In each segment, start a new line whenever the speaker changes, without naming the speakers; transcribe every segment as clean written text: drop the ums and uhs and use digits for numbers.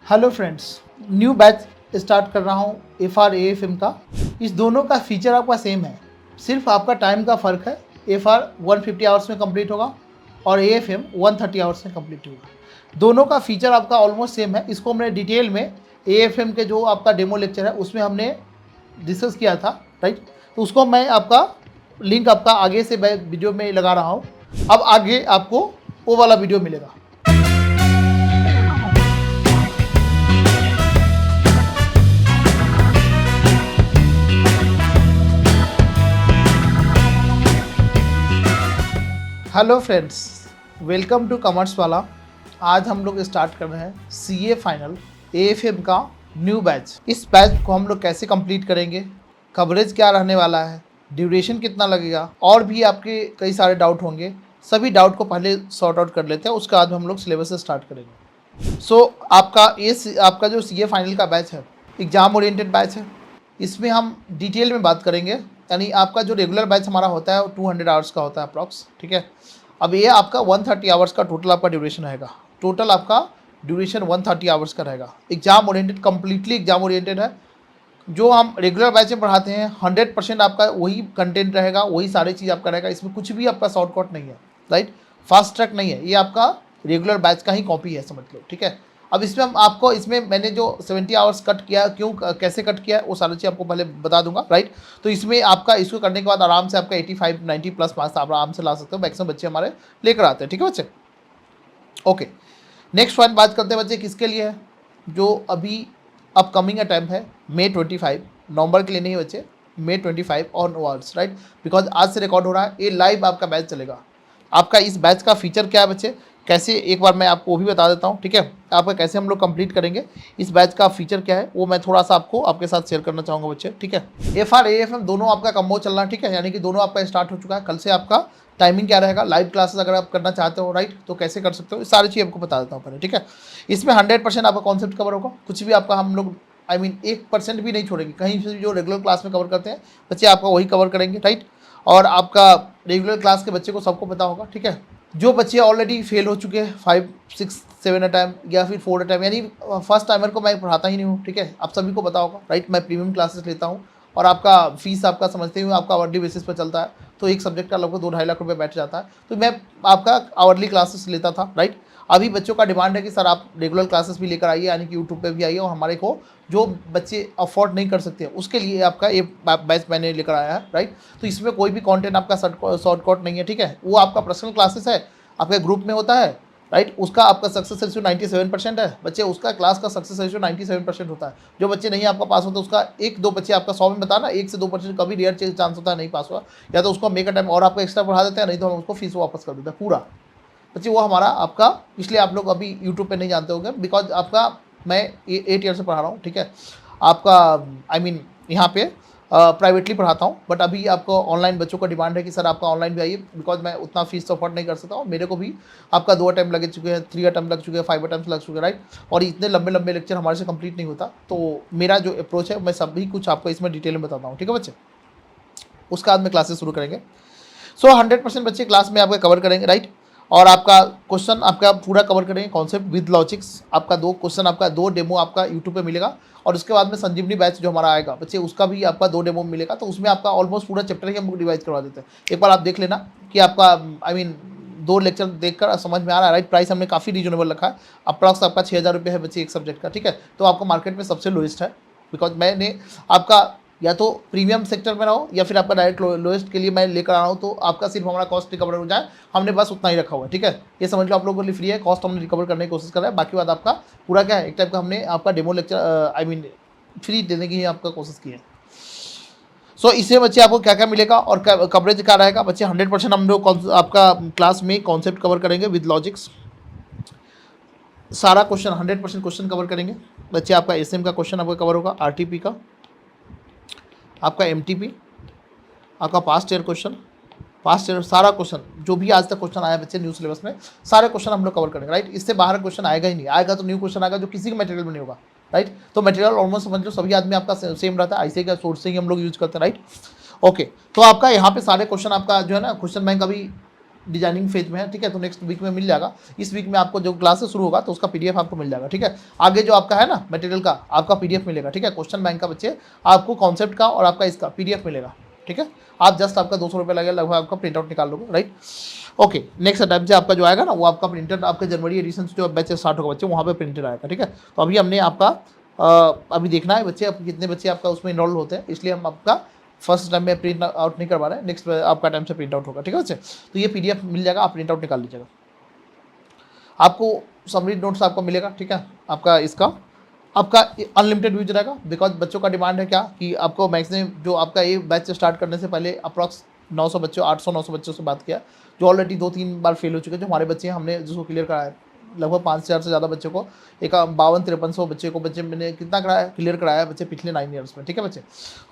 Hello friends, new batch start कर रहा हूँ F R A F M का। इस दोनों का फीचर आपका सेम है, सिर्फ आपका टाइम का फ़र्क है। एफ आर 150 आवर्स में कंप्लीट होगा और ए एफ एम 130 आवर्स में कंप्लीट होगा। दोनों का फीचर आपका ऑलमोस्ट सेम है। इसको हमने डिटेल में ए एफ एम के जो आपका डेमो लेक्चर है उसमें हमने डिस्कस किया था, राइट। तो उसको मैं आपका लिंक आपका आगे से वीडियो में लगा रहा हूँ। अब आगे आपको वो वाला वीडियो मिलेगा। Hello friends, welcome to commerce वाला। आज हम लोग स्टार्ट कर रहे हैं सीए फाइनल एएफएम का न्यू बैच। इस बैच को हम लोग कैसे कंप्लीट करेंगे, कवरेज क्या रहने वाला है, ड्यूरेशन कितना लगेगा, और भी आपके कई सारे डाउट होंगे। सभी डाउट को पहले सॉर्ट आउट कर लेते हैं, उसके बाद हम लोग सिलेबस से स्टार्ट करेंगे। सो आपका जो सीए फाइनल का बैच है एग्ज़ाम ओरिएंटेड बैच है। इसमें हम डिटेल में बात करेंगे, यानी आपका जो रेगुलर बैच हमारा होता है वो 200 आवर्स का होता है अप्रॉक्स, ठीक है। अब ये आपका 130 आवर्स का टोटल आपका ड्यूरेशन रहेगा। टोटल आपका ड्यूरेशन 130 आवर्स का रहेगा। Exam oriented, completely exam oriented है। जो हम रेगुलर बैच में पढ़ाते हैं 100% आपका वही कंटेंट रहेगा, वही सारी चीज़ आपका रहेगा। इसमें कुछ भी आपका शॉर्टकट नहीं है, राइट। फास्ट ट्रैक नहीं है, ये आपका रेगुलर बैच का ही कॉपी है, समझ लो, ठीक है। अब इसमें हम आपको मैंने जो 70 आवर्स कट किया, क्यों कैसे कट किया वो सारी चीज़ आपको पहले बता दूंगा, राइट। तो इसमें आपका इसको करने के बाद आराम से आपका 85-90 प्लस मार्क्स आप आराम से ला सकते हो। मैक्सिमम बच्चे हमारे लेकर आते हैं, ठीक है बच्चे। ओके, नेक्स्ट वन बात करते हैं बच्चे किसके लिए है, जो अभी अपकमिंग अटैम्प्ट है May 25, नवंबर के लिए नहीं बच्चे, May 25 ऑनवर्ड्स, राइट। बिकॉज आज से रिकॉर्ड हो रहा है, ये लाइव आपका बैच चलेगा। आपका इस बैच का फीचर क्या है बच्चे, कैसे, एक बार मैं आपको वो भी बता देता हूँ, ठीक है। आपका कैसे हम लोग कंप्लीट करेंगे, इस बैच का फीचर क्या है वो मैं थोड़ा सा आपके साथ शेयर करना चाहूँगा बच्चे, ठीक है। F R A F M दोनों आपका कम्बो चल रहा है, ठीक है। यानी कि दोनों आपका स्टार्ट हो चुका है। कल से आपका टाइमिंग क्या रहेगा, लाइव क्लासेस अगर आप करना चाहते हो, राइट, तो कैसे कर सकते हो, सारी चीज़ आपको बता देता हूँ पहले, ठीक है। इसमें 100% आपका कॉन्सेप्ट कवर होगा। कुछ भी आपका हम लोग 1% भी नहीं छोड़ेंगे। कहीं से जो रेगुलर क्लास में कवर करते हैं बच्चे आपका वही कवर करेंगे, राइट। और आपका रेगुलर क्लास के बच्चे को सबको पता होगा, ठीक है। जो बच्चे ऑलरेडी फेल हो चुके हैं 5, 6, 7 अटैम्प्ट या फिर 4 अटैम्प्ट, यानी फर्स्ट टाइमर को मैं पढ़ाता ही नहीं हूँ, ठीक है। आप सभी को पता होगा, राइट। मैं प्रीमियम क्लासेस लेता हूँ और आपका फीस आपका समझते हुए आपका आवरली बेसिस पर चलता है। तो एक सब्जेक्ट का लगभग 2-2.5 लाख रुपये बैठ जाता है। तो मैं आपका आवरली क्लासेस लेता था, राइट। अभी बच्चों का डिमांड है कि सर आप रेगुलर क्लासेस भी लेकर आइए, यानी कि यूट्यूब पे भी आइए, और हमारे को जो बच्चे अफोर्ड नहीं कर सकते उसके लिए आपका ये बैच मैंने लेकर आया है, राइट। तो इसमें कोई भी कंटेंट आपका शॉर्टकट नहीं है, ठीक है। वो आपका पर्सनल क्लासेस है, आपके ग्रुप में होता है, राइट। उसका आपका सक्सेस रेशियो 97% है बच्चे, उसका क्लास का सक्सेस रेशियो 97% होता है। जो बच्चे नहीं आपका पास होते उसका 1-2 बच्चे आपका 100 में बताना 1 से 2% कभी रेयर चांस होता है नहीं पास हुआ, या तो उसको मेक अ टाइम और आपका एक्स्ट्रा बढ़ा देते हैं, नहीं तो हम उसको फीस वापस कर देते हैं पूरा बच्चे। वो हमारा आपका, इसलिए आप लोग अभी यूट्यूब पे नहीं जानते होंगे, बिकॉज आपका मैं 8 ईयर से पढ़ा रहा हूँ, ठीक है। आपका यहाँ पे प्राइवेटली पढ़ाता हूँ, बट अभी आपको ऑनलाइन बच्चों का डिमांड है कि सर आपका ऑनलाइन भी आइए, बिकॉज मैं उतना फीस तो अफोर्ड नहीं कर सकता हूँ। मेरे को भी आपका 2 अटैम्प्ट लगे चुके हैं, 3 अटैम्प्ट लग चुके हैं, 5 अटैम्प्ट लग चुके हैं, राइट। और इतने लंबे लंबे लेक्चर हमारे से कंप्लीट नहीं होता। तो मेरा जो अप्रोच है मैं सभी कुछ आपको इसमें डिटेल में बताता हूँ, ठीक है बच्चे। उसके बाद में क्लासेस शुरू करेंगे। सो 100% बच्चे क्लास में आपका कवर करेंगे, राइट। और आपका क्वेश्चन आपका पूरा कवर करेंगे, कॉन्सेप्ट विद लॉजिक्स। आपका 2 क्वेश्चन, आपका 2 डेमो आपका यूट्यूब पे मिलेगा। और उसके बाद में संजीवनी बैच जो हमारा आएगा बच्चे, उसका भी आपका 2 डेमो मिलेगा। तो उसमें आपका ऑलमोस्ट पूरा चैप्टर ही हम रिवाइज करवा देते हैं। एक बार आप देख लेना कि आपका 2 लेक्चर देखकर समझ में आ रहा है, राइट। प्राइस हमने काफ़ी रीजनेबल रखा है। अप्रॉक्स आपका 6,000 रुपये है बच्चे एक सब्जेक्ट का, ठीक है। तो आपको मार्केट में सबसे लोएस्ट है, बिकॉज मैंने आपका या तो प्रीमियम सेक्टर में रहो या फिर आपका डायरेक्ट लोएस्ट के लिए मैं लेकर आ रहा हूँ। तो आपका सिर्फ हमारा कॉस्ट रिकवर हो जाए, हमने बस उतना ही रखा हुआ है, ठीक है। ये समझ लो आप लोगों के लिए फ्री है, कॉस्ट हमने रिकवर करने की कोशिश कर रहे हैं। बाकी बात आपका पूरा क्या है, एक टाइप का हमने आपका डेमो लेक्चर फ्री देने की आपका कोशिश की है। सो इससे बच्चे आपको क्या क्या मिलेगा और कवरेज क्या रहेगा बच्चे, 100% हम लोग आपका क्लास में कॉन्सेप्ट कवर करेंगे विद लॉजिक्स। सारा क्वेश्चन 100% क्वेश्चन कवर करेंगे बच्चे। आपका एसएम का क्वेश्चन आपका कवर होगा, आरटीपी का, आपका एमटीपी, आपका past year question, past year सारा क्वेश्चन जो भी आज तक क्वेश्चन आया बच्चे न्यू सिलेबस में, सारे क्वेश्चन हम लोग कवर करेंगे, राइट। इससे बाहर क्वेश्चन आएगा ही नहीं, आएगा तो न्यू क्वेश्चन आएगा जो किसी के मटेरियल में नहीं होगा, राइट। तो मटेरियल ऑलमोस्ट समझ लो सभी आदमी आपका सेम रहता है, आईसीआई का सोर्स से ही हम लोग यूज करते हैं, राइट। ओके, तो आपका यहाँ पे सारे क्वेश्चन आपका जो है ना, क्वेश्चन बैंक अभी डिजाइनिंग फेज में है, ठीक है। तो नेक्स्ट वीक में मिल जाएगा। इस वीक में आपको जो क्लासेस शुरू होगा तो उसका पीडीएफ आपको मिल जाएगा, ठीक है। आगे जो आपका है ना मटेरियल का आपका पीडीएफ मिलेगा, ठीक है। क्वेश्चन बैंक का बच्चे आपको कॉन्सेप्ट का और आपका इसका पीडीएफ मिलेगा, ठीक है। आप जस्ट आपका 200 रुपये लगेगा लगभग, आपका प्रिंट आउट निकाल लोगे, राइट। ओके, नेक्स्ट अटैम्प्ट से आपका जो आएगा ना वो आपका प्रिंटेड आपका जनवरी एडिशन जो बैच स्टार्ट होगा बच्चे वहाँ पे प्रिंटेड आएगा, ठीक है। तो अभी हमने आपका अभी देखना है बच्चे अब कितने बच्चे आपका उसमें इनरोल होते हैं, इसलिए हम आपका फर्स्ट टाइम में प्रिंट आउट नहीं करवा रहे हैं, नेक्स्ट आपका टाइम से प्रिंट आउट होगा, ठीक है बच्चे। तो ये पीडीएफ मिल जाएगा, आप प्रिंट आउट निकाल लीजिएगा। आपको समरी नोट्स आपको मिलेगा, ठीक है। आपका इसका आपका अनलिमिटेड यूज रहेगा, बिकॉज बच्चों का डिमांड है क्या कि आपको मैक्सिमम जो आपका ये बैच स्टार्ट करने से पहले अप्रॉक्स 900 बच्चों 800-900 बच्चों से बात किया जो ऑलरेडी 2-3 बार फेल हो चुके हैं। जो हमारे बच्चे हैं हमने जिसको क्लियर कराया लगभग 5000 से ज़्यादा बच्चों को, एक 52-5300 बच्चे को बच्चे मैंने कितना कराया क्लियर कराया बच्चे पिछले 9 ईयर्स में, ठीक है बच्चे।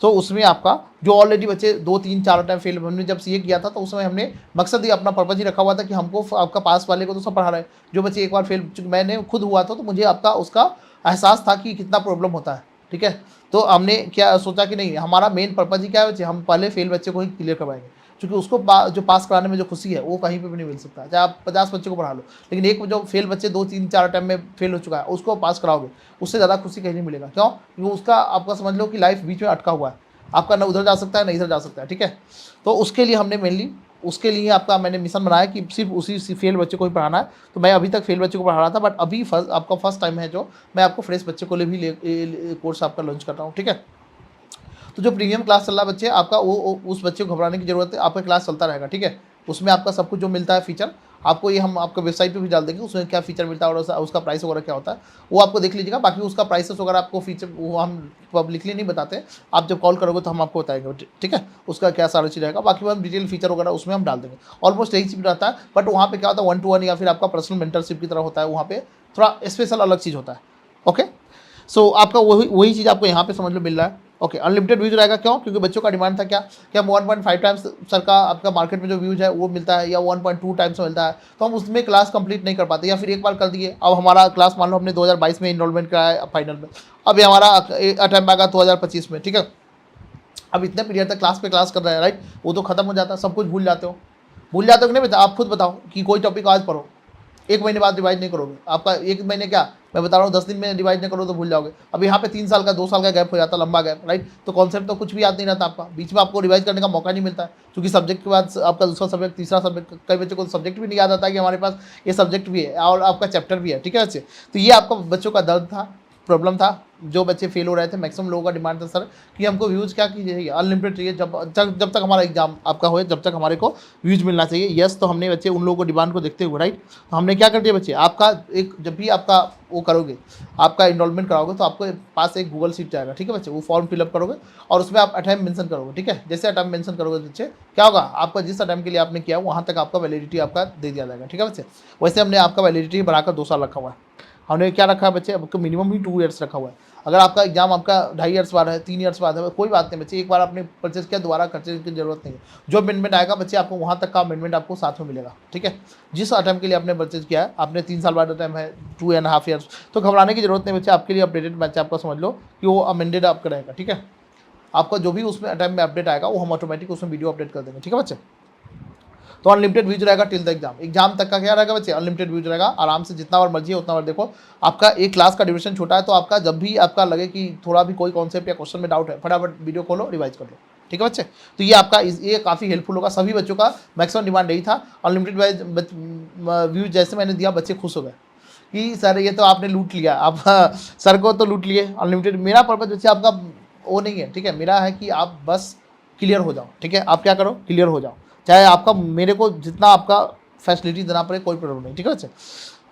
तो उसमें आपका जो ऑलरेडी बच्चे 2-3-4 टाइम फेल, हमने जब सीए किया था तो उसमें हमने मकसद ही अपना पर्पज ही रखा हुआ था कि हमको आपका पास वाले को तो सब पढ़ा रहे हैं, जो बच्चे एक बार फेल, मैंने खुद हुआ था तो मुझे आपका उसका एहसास था कि कितना प्रॉब्लम होता है, ठीक है। तो हमने क्या सोचा कि नहीं, हमारा मेन पर्पज ही क्या है बच्चे, हम पहले फेल बच्चे को ही क्लियर करवाएंगे, क्योंकि उसको जो पास कराने में जो खुशी है वो कहीं पे भी नहीं मिल सकता। चाहे आप 50 बच्चों को पढ़ा लो, लेकिन एक जो फेल बच्चे 2-3-4 टाइम में फेल हो चुका है उसको पास कराओगे, उससे ज़्यादा खुशी कहीं नहीं मिलेगा। क्यों? क्योंकि उसका आपका समझ लो कि लाइफ बीच में अटका हुआ है, आपका ना उधर जा सकता है ना इधर जा सकता है, ठीक है। तो उसके लिए हमने मेनली उसके लिए आपका मैंने मिशन बनाया कि सिर्फ उसी फेल बच्चे को ही पढ़ाना है। तो मैं अभी तक फेल बच्चे को पढ़ा रहा था, बट अभी आपका फर्स्ट टाइम है जो मैं आपको फ्रेश बच्चे को भी कोर्स आपका लॉन्च कर रहा हूँ, ठीक है। तो जो प्रीमियम क्लास चल रहा है बच्चे आपका वो उस बच्चे को घबराने की जरूरत है, आपका क्लास चलता रहेगा, ठीक है। उसमें आपका सब कुछ जो मिलता है फीचर आपको ये हम आपके वेबसाइट पे भी डाल देंगे, उसमें क्या फीचर मिलता है और उसका प्राइस वगैरह क्या होता है वो आपको देख लीजिएगा। बाकी उसका प्राइसेस वगैरह आपको फीचर वो हम पब्लिकली नहीं बताते, आप जब कॉल करोगे तो हम आपको बताएंगे, ठीक है। उसका क्या सारा चीज़ रहेगा, बाकी हम डिटेल फीचर वगैरह उसमें हम डाल देंगे। ऑलमोस्ट यही चीज़ रहता है, बट वहाँ पे क्या होता है 1-to-1 या फिर आपका पर्सनल मेंटरशिप की तरह होता है, वहाँ पे थोड़ा स्पेशल अलग चीज़ होता है। ओके, सो आपका वही चीज़ आपको यहाँ पे समझ लो मिल रहा है। ओके, अनलिमिटेड व्यूज रहेगा, क्यों? क्योंकि बच्चों का डिमांड था क्या कि हम 1.5 टाइम्स सर का आपका मार्केट में जो व्यूज है वो मिलता है या 1.2 टाइम्स मिलता है, तो हम उसमें क्लास कंप्लीट नहीं कर पाते, या फिर एक बार कर दिए। अब हमारा क्लास मान लो हमने 2022 में इनरोलमेंट कराया फाइनल में, अब ये हमारा अटैम्प्ट आएगा 2025 में, ठीक है। अब इतने पीरियड तक क्लास पे क्लास कर रहे हैं, राइट, वो तो खत्म हो जाता है, सब कुछ भूल जाते हो कि नहीं बता। आप खुद बताओ कि कोई टॉपिक आज पढ़ो, एक महीने बाद रिवाइज नहीं करोगे, आपका एक महीने क्या मैं बता रहा हूँ 10 दिन में रिवाइज नहीं करो तो भूल जाओगे। अब यहाँ पे 3 साल का 2 साल का गैप हो जाता है, लंबा गैप, राइट। तो कॉन्सेप्ट तो कुछ भी याद नहीं रहता आपका, बीच में आपको रिवाइज करने का मौका नहीं मिलता है, क्योंकि सब्जेक्ट के बाद आपका दूसरा सब्जेक्ट तीसरा सब्जेक्ट, कई बच्चों को सब्जेक्ट भी नहीं याद आता है कि हमारे पास ये सब्जेक्ट भी है और आपका चैप्टर भी है, ठीक है बच्चे। तो ये आपका बच्चों का दर्द था, प्रॉब्लम था, जो बच्चे फेल हो रहे थे। मैक्सिमम लोगों का डिमांड था सर कि हमको व्यूज़ क्या कीजिए अनलिमिटेड चाहिए, जब तक हमारा एग्जाम आपका हो जब तक हमारे को व्यूज़ मिलना चाहिए। यस, तो हमने बच्चे उन लोगों को डिमांड को देखते हुए, राइट, तो हमने क्या कर दिया बच्चे, आपका एक जब भी आपका वो करोगे, आपका इनरोलमेंट कराओगे तो आपको पास एक गूगल शीट जाएगा, ठीक है बच्चे। वो फॉर्म फिलअप करोगे और उसमें आप अटैम्प्ट मेंशन करोगे, ठीक है। जैसे अटैम्प्ट मेंशन करोगे बच्चे क्या होगा, आपका जिस अटैम्प्ट के लिए आपने किया वहाँ तक आपका वैलिडिटी आपका दे दिया जाएगा, ठीक है बच्चे। वैसे हमने आपका वैलिडिटी बढ़ाकर 2 साल रखा हुआ है। हमने क्या रखा है बच्चे, आपको मिनिमम ही 2 ईयर्स रखा हुआ है। अगर आपका एग्जाम आपका 2.5 ईयर्स बाद है, 3 ईयर्स बाद है, कोई बात नहीं बच्चे, एक बार आपने परचेज किया दोबारा खर्चे की जरूरत नहीं है। जो अमेंडमेंट आएगा बच्चे आपको वहाँ तक का अमेंडमेंट आपको साथ में मिलेगा, ठीक है। जिस अटैम्प्ट के लिए आपने परचेज किया है, आपने 3 साल बाद अटैम्प्ट है 2.5 ईयर्स, तो घबराने की जरूरत नहीं बच्चे, आपके लिए अपडेटेड बच्चे आपका समझ लो कि वो अमेंडेड आपका रहेगा, ठीक है। आपका जो भी उसमें अटैम्प्ट में अपडेट आएगा वो हम ऑटोमेटिक उसमें वीडियो अपडेट कर देंगे, ठीक है बच्चे। तो अनलिमिटेड व्यूज रहेगा टिल द एग्जाम तक का क्या रहेगा बच्चे, अनलिमिटेड व्यूज रहेगा। आराम से जितना बार मर्जी है उतना बार देखो। आपका एक क्लास का ड्यूरेशन छोटा है, तो आपका जब भी आपका लगे कि थोड़ा भी कोई कॉन्सेप्ट या क्वेश्चन में डाउट है, फटाफट वीडियो खोलो, रिवाइज कर लो, ठीक है बच्चे। तो ये आपका ये काफ़ी हेल्पफुल होगा। सभी बच्चों का मैक्सिमम डिमांड यही था, अनलिमिटेड व्यूज जैसे मैंने दिया बच्चे खुश हो गए कि सर ये तो आपने लूट लिया, आप सर को तो लूट लिए। अनलिमिटेड मेरा पर्पज बच्चे आपका वो नहीं है, ठीक है। मेरा है कि आप बस क्लियर हो जाओ, ठीक है। आप क्या करो, क्लियर हो जाओ, चाहे आपका मेरे को जितना आपका फैसिलिटी देना पड़े कोई प्रॉब्लम नहीं, ठीक है बच्चे।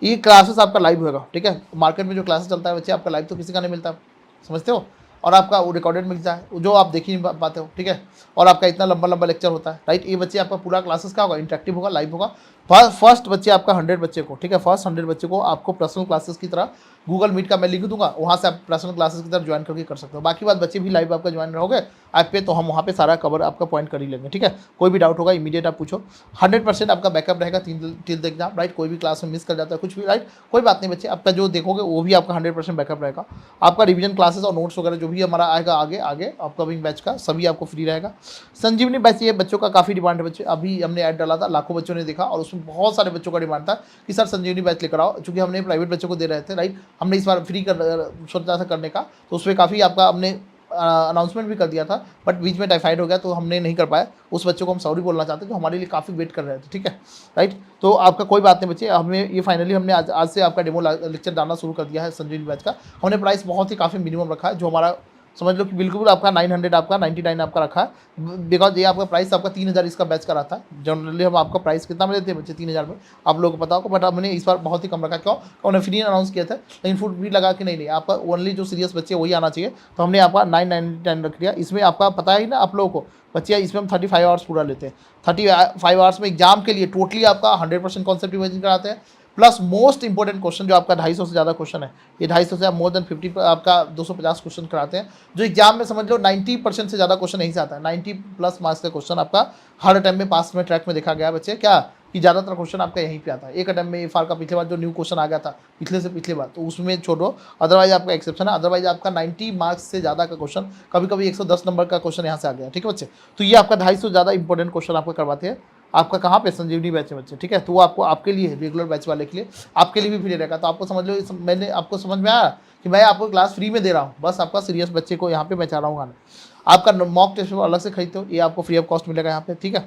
ये क्लासेस आपका लाइव होगा, ठीक है। मार्केट में जो क्लासेस चलता है बच्चे आपका लाइव तो किसी का नहीं मिलता, समझते हो। और आपका वो रिकॉर्डेड मिलता है जो आप देख ही नहीं पाते हो, ठीक है। और आपका इतना लंबा लंबा लेक्चर होता है, राइट। ये बच्चे आपका पूरा क्लासेस का होगा, इंटरेक्टिव होगा, लाइव होगा, फर्स्ट बच्चे आपका 100 बच्चे को, ठीक है, फर्स्ट 100 बच्चे को आपको पर्सनल क्लासेस की तरह गूगल मीट का मैं लिंक दूंगा, वहाँ से आप पर्सनल क्लासेस की तरफ ज्वाइन करके कर सकते हो। बाकी बात बच्चे भी लाइव आपका ज्वाइन रहोगे ऐप पे, तो हम वहाँ पे सारा कवर आपका पॉइंट कर ही लेंगे, ठीक है। कोई भी डाउट होगा इमीडिएट आप पूछो। 100% आपका बैकअप रहेगा 3 टिल एग्जाम, राइट। कोई भी क्लास में मिस कर जाता है कुछ भी, राइट, कोई बात नहीं बच्चे, आपका जो देखोगे वो भी आपका 100% बैकअप रहेगा। आपका रिवीजन क्लासेस और नोट्स वगैरह जो भी हमारा आएगा आगे आगे अपकमिंग बैच का, सभी आपको फ्री रहेगा। संजीवनी बैच ये बच्चों का काफ़ी डिमांड है बच्चे, अभी हमने ऐड डाला था, लाखों बच्चों ने देखा और उसमें बहुत सारे बच्चों का डिमांड था कि सर संजीवनी बैच लेकर आओ, चूँकि हमने प्राइवेट बच्चों को दे रहे थे, राइट। हमने इस बार फ्री कर सोचा था करने का, तो उसमें काफ़ी आपका हमने अनाउंसमेंट भी कर दिया था, बट बीच में टाइफाइड हो गया तो हमने नहीं कर पाया। उस बच्चों को हम सॉरी बोलना चाहते हैं जो हमारे लिए काफ़ी वेट कर रहे थे, ठीक है, राइट। तो आपका कोई बात नहीं बच्चे, हमें ये फाइनली हमने आज से आपका डेमो लेक्चर डालना शुरू कर दिया है संजीवनी बैच का। हमने प्राइस बहुत ही काफ़ी मिनिमम रखा है, जो हमारा समझ लो कि बिल्कुल आपका 900 आपका 99 आपका रखा है, बिकॉज ये आपका प्राइस आपका 3000 इसका बैच का रहा था। जनरली हम आपका प्राइस कितना में देते हैं बच्चे, 3000 में, आप लोगों को पता होगा, बट हमने इस बार बहुत ही कम रखा। क्यों? उन्होंने फ्री अनाउंस किया था, लेकिन फुट भी लगा कि नहीं आपका ओनली जो सीरियस बच्चे वही आना चाहिए, तो हमने आपका 999 रख दिया। इसमें आपका पता ही ना आप लोगों को बच्चे, इसमें हम 35 आवर्स पूरा लेते हैं। 35 आवर्स में एग्जाम के लिए टोटली आपका 100% कॉन्सेप्ट रिवीजन कराते हैं, प्लस मोस्ट इंपॉर्टेंट क्वेश्चन जो आपका 250 से ज़्यादा क्वेश्चन है, ये 250 से मोर देन 50 आपका 250 क्वेश्चन कराते हैं, जो एग्जाम में समझ लो 90% से ज़्यादा क्वेश्चन यहीं से आता है। 90+ मार्क्स का क्वेश्चन आपका हर अटेम्प्ट में पास में ट्रैक में देखा गया बच्चे, क्या कि ज़्यादातर क्वेश्चन आपका यहीं पे आता है। एक अटेम्प्ट में फार का पिछले बार जो न्यू क्वेश्चन आ गया था पिछले से पिछले बार, तो उसमें छोड़ो, अदरवाइज आपका एक्सेप्शन है। अदरवाइज आपका 90 मार्क्स से ज़्यादा का क्वेश्चन, कभी कभी 110 नंबर का क्वेश्चन यहाँ से आ गया, ठीक है बच्चे। तो ये आपका 250 ज़्यादा इंपॉर्टेंट क्वेश्चन आपको करवाते हैं। आपका कहाँ पे? संजीवनी बैच में बच्चे, ठीक है। तो वो आपको आपके लिए रेगुलर बैच वाले के लिए आपके लिए भी फ्री रहेगा। तो आपको समझ लो, मैंने आपको समझ में आया कि मैं आपको क्लास फ्री में दे रहा हूँ, बस आपका सीरियस बच्चे को यहाँ पे मैं चाह रहा हूँ आना। आपका मॉक टेस्ट अलग से खरीदते हो, ये आपको फ्री ऑफ कॉस्ट मिलेगा यहाँ पे, ठीक है।